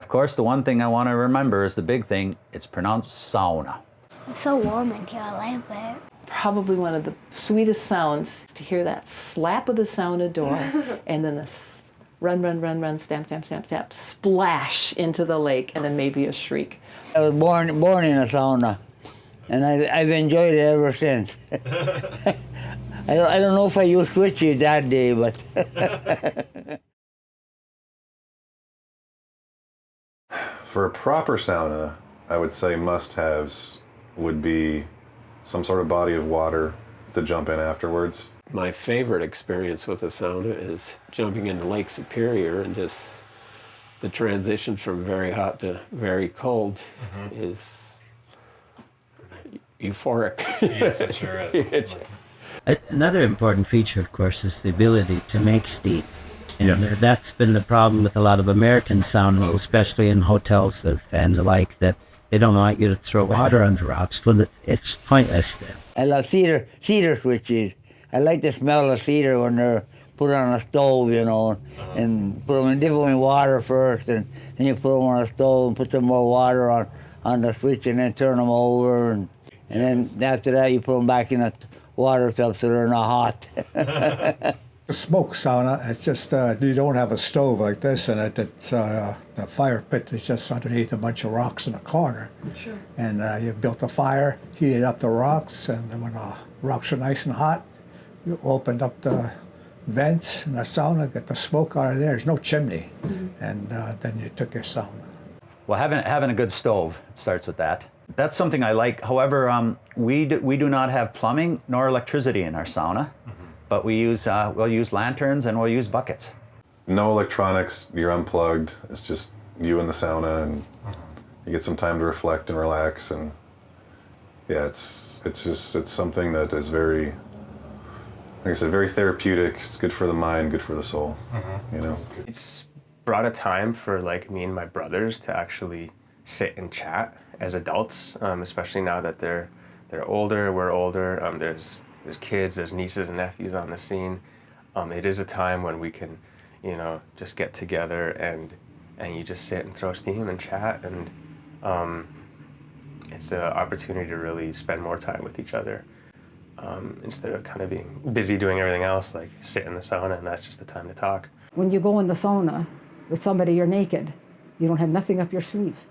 Of course, the one thing I want to remember is the big thing. It's pronounced sauna. It's so warm in here, I like that. Probably one of the sweetest sounds to hear that slap of the sauna door and then the run, stamp, stamp, stamp, stamp, splash into the lake, and then maybe a shriek. I was born in a sauna, and I've enjoyed it ever since. I don't know if I used switches that day, but... For a proper sauna, I would say must-haves would be some sort of body of water to jump in afterwards. My favorite experience with a sauna is jumping into Lake Superior, and just the transition from very hot to very cold is euphoric. Yes, it sure is. Another important feature, of course, is the ability to make steam. And that's been the problem with a lot of American saunas, especially in hotels and the like, that they don't want you to throw water on the rocks, but it's pointless then. I love cedar switches. I like the smell of cedar when they're put on a stove, you know, and put them in different water first, and then you put them on a stove and put some more water on the switch, and then turn them over, and then after that you put them back in the water tub so they're not hot. The smoke sauna, it's just you don't have a stove like this, and it's the fire pit is just underneath a bunch of rocks in a corner. Sure. And you built a fire, heated up the rocks, and when the rocks are nice and hot, you opened up the vents in the sauna, get the smoke out of there. There's no chimney, and then you took your sauna. Well, having a good stove, it starts with that. That's something I like. However, we do not have plumbing nor electricity in our sauna, but we'll use lanterns and we'll use buckets. No electronics, you're unplugged. It's just you in the sauna, and you get some time to reflect and relax. And yeah, it's something that is very, like I said, very therapeutic. It's good for the mind, good for the soul, you know. It's brought a time for like me and my brothers to actually sit and chat as adults, especially now that they're older, we're older. There's kids, there's nieces and nephews on the scene. It is a time when we can, you know, just get together and you just sit and throw steam and chat, and it's an opportunity to really spend more time with each other instead of kind of being busy doing everything else, like sit in the sauna and that's just the time to talk. When you go in the sauna with somebody, you're naked. You don't have nothing up your sleeve.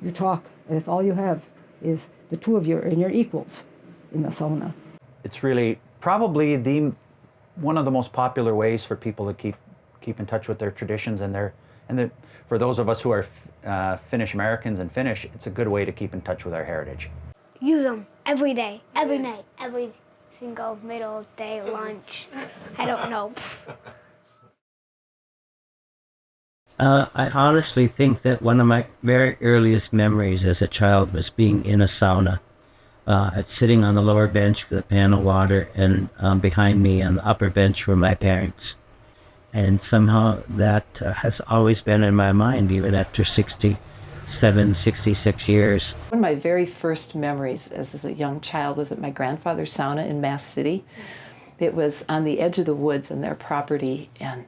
You talk, and that's all you have is the two of you and your equals in the sauna. It's really probably one of the most popular ways for people to keep in touch with their traditions and for those of us who are Finnish-Americans and Finnish, it's a good way to keep in touch with our heritage. Use them every day, every night, every single middle day lunch. I don't know. I honestly think that one of my very earliest memories as a child was being in a sauna, sitting on the lower bench with a pan of water, and behind me on the upper bench were my parents. And somehow that has always been in my mind, even after 66 years. One of my very first memories as a young child was at my grandfather's sauna in Mass City. It was on the edge of the woods on their property, and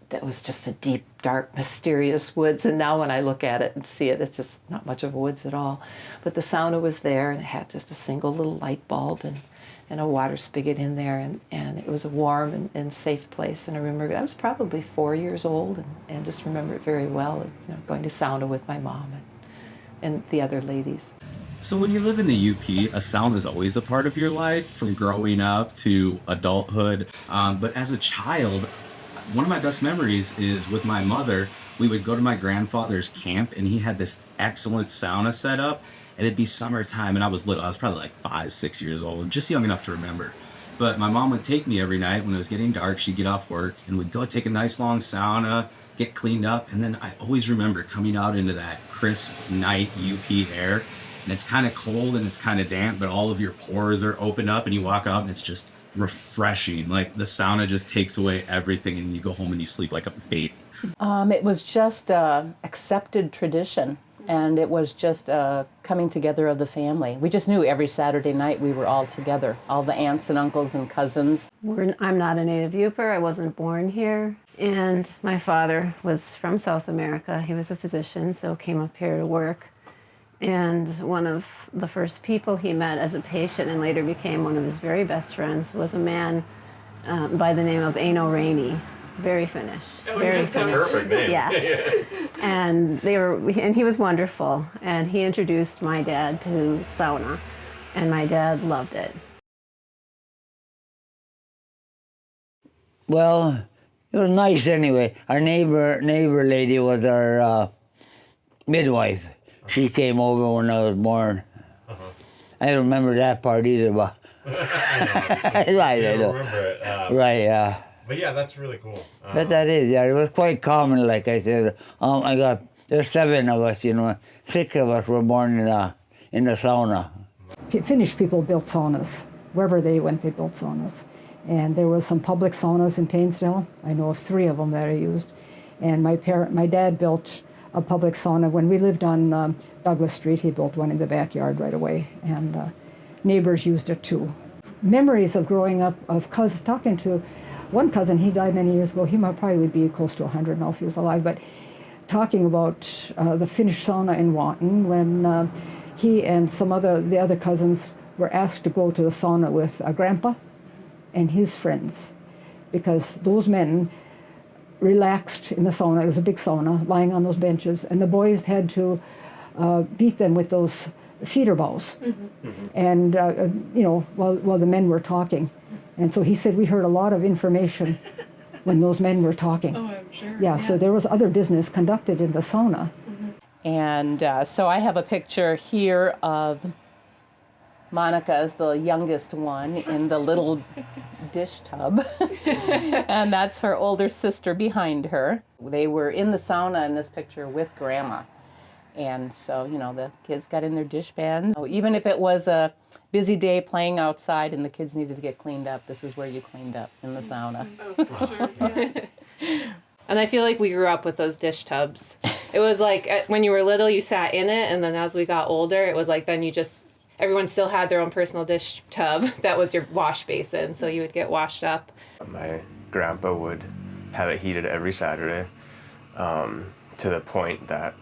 that was just a deep, dark, mysterious woods. And now when I look at it and see it, it's just not much of a woods at all. But the sauna was there, and it had just a single little light bulb and a water spigot in there, and it was a warm and safe place. And I remember I was probably 4 years old, and just remember it very well, you know, going to sauna with my mom and the other ladies. So when you live in the UP, a sauna is always a part of your life, from growing up to adulthood. But as a child, one of my best memories is with my mother. We would go to my grandfather's camp, and he had this excellent sauna set up, and it'd be summertime, and I was little. I was probably like 5, 6 years old, just young enough to remember. But my mom would take me every night when it was getting dark. She'd get off work, and we'd go take a nice long sauna, get cleaned up, and then I always remember coming out into that crisp night UP air, and it's kind of cold and it's kind of damp, but all of your pores are opened up, and you walk out and it's just refreshing. Like the sauna just takes away everything, and you go home and you sleep like a baby. It was just accepted tradition, and it was just coming together of the family. We just knew every Saturday night we were all together, all the aunts and uncles and cousins. I'm not a native Yooper. I wasn't born here. And my father was from South America. He was a physician, so came up here to work. And one of the first people he met as a patient and later became one of his very best friends was a man by the name of Aino Rainey. Very Finnish. Very Finnish. Perfect name. Yes. And he was wonderful. And he introduced my dad to sauna, and my dad loved it. Well, it was nice anyway. Our neighbor lady was our midwife. She came over when I was born. I don't remember that part either, but right, I know. Remember it. Right, yeah. But yeah, that's really cool. But that is, yeah. It was quite common, like I said. There's 7 of us, 6 of us were born in the sauna. Finnish people built saunas. Wherever they went, they built saunas. And there was some public saunas in Painesdale. I know of 3 of them that I used. And my dad built a public sauna. When we lived on Douglas Street, he built one in the backyard right away. And neighbors used it too. Memories of growing up, of talking to one cousin, he died many years ago. He probably would be close to 100 now if he was alive. But talking about the Finnish sauna in Wanton when he and the other cousins were asked to go to the sauna with Grandpa and his friends, because those men relaxed in the sauna. It was a big sauna, lying on those benches, and the boys had to beat them with those cedar boughs, and while the men were talking. And so he said we heard a lot of information when those men were talking. Oh, I'm sure. Yeah, so there was other business conducted in the sauna. And so I have a picture here of Monica as the youngest one in the little dish tub. And that's her older sister behind her. They were in the sauna in this picture with Grandma. And so, the kids got in their dishpans. So even if it was a busy day playing outside and the kids needed to get cleaned up, this is where you cleaned up, in the sauna. Oh, for sure. Yeah. And I feel like we grew up with those dish tubs. It was like when you were little, you sat in it, and then as we got older, it was like then everyone still had their own personal dish tub. That was your wash basin, so you would get washed up. My grandpa would have it heated every Saturday, to the point that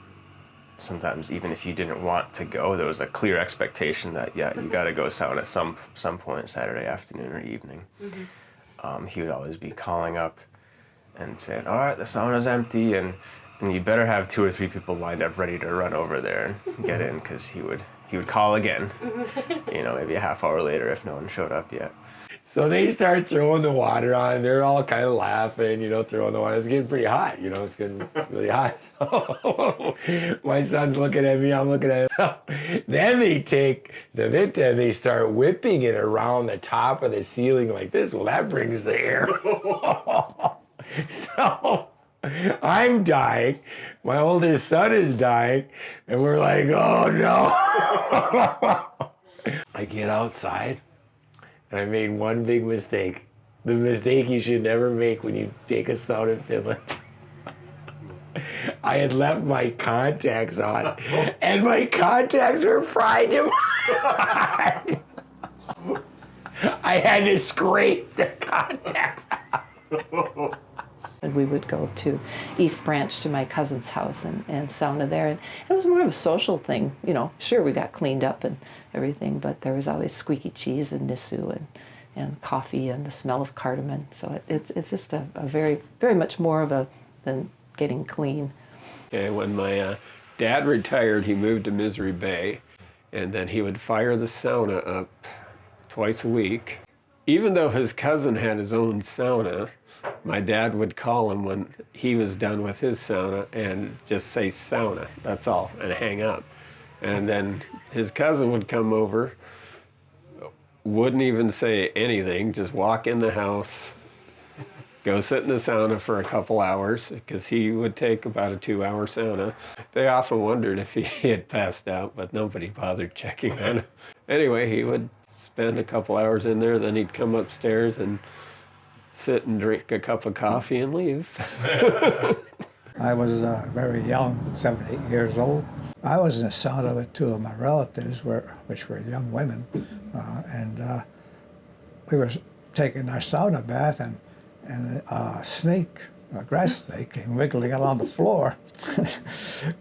sometimes even if you didn't want to go, there was a clear expectation that, you got to go sauna at some point Saturday afternoon or evening. He would always be calling up and saying, all right, the sauna's empty, and you better have 2 or 3 people lined up ready to run over there and get in, because he would call again, maybe a half hour later if no one showed up yet. So they start throwing the water on. They're all kind of laughing, throwing the water. It's getting pretty hot, it's getting really hot. So my son's looking at me, I'm looking at him. So then they take the vitta and they start whipping it around the top of the ceiling like this. Well, that brings the air. So I'm dying. My oldest son is dying. And we're like, oh no. I get outside. And I made one big mistake. The mistake you should never make when you take a sauna in Finland. I had left my contacts on, and my contacts were fried in my eyes. I had to scrape the contacts out. And we would go to East Branch to my cousin's house and sauna there. And it was more of a social thing. Sure, we got cleaned up and everything, but there was always squeaky cheese and nisu and coffee and the smell of cardamom. So it's just a very, very much more than getting clean. Okay, when my dad retired, he moved to Misery Bay, and then he would fire the sauna up twice a week. Even though his cousin had his own sauna, my dad would call him when he was done with his sauna and just say sauna, that's all, and hang up. And then his cousin would come over, wouldn't even say anything, just walk in the house, go sit in the sauna for a couple hours, because he would take about a 2-hour sauna. They often wondered if he had passed out, but nobody bothered checking on him. Anyway, he would spend a couple hours in there, then he'd come upstairs and sit and drink a cup of coffee and leave. I was very young, 7, 8 years old. I was in a sauna with 2 of my relatives, which were young women, and we were taking our sauna bath, and a snake a grass snake came wiggling along the floor.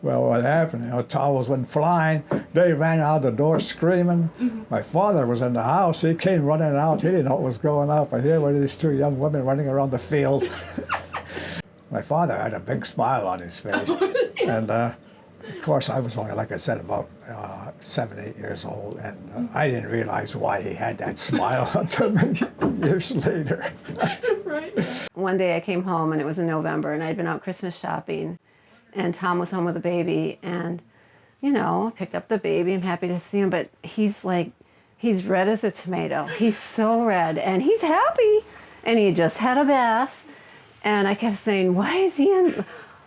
Well, what happened? Towels went flying. They ran out the door screaming. My father was in the house. He came running out. He didn't know what was going on. But here were these two young women running around the field. My father had a big smile on his face. And of course, I was only, like I said, about 7, 8 years old. And I didn't realize why he had that smile until many years later. One day I came home and it was in November and I'd been out Christmas shopping and Tom was home with a baby and, picked up the baby. I'm happy to see him, but he's red as a tomato. He's so red and he's happy and he just had a bath and I kept saying, why is he in,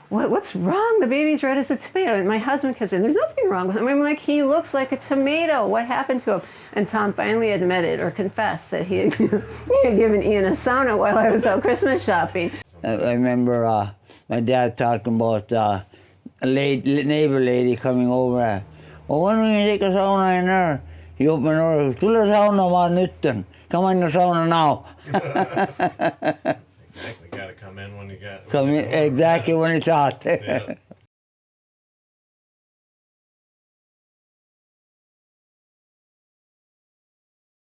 what's wrong? The baby's red as a tomato. And my husband kept saying, there's nothing wrong with him. I'm like, he looks like a tomato. What happened to him? And Tom finally admitted or confessed that he had given Ian a sauna while I was out Christmas shopping. I remember my dad talking about a neighbor lady coming over. Well, when are we going to take a sauna in there? He opened the door. Tule sauna vaan nytten. Come in the sauna now. Exactly. Got to come in when you got. Exactly when it's hot. Yeah.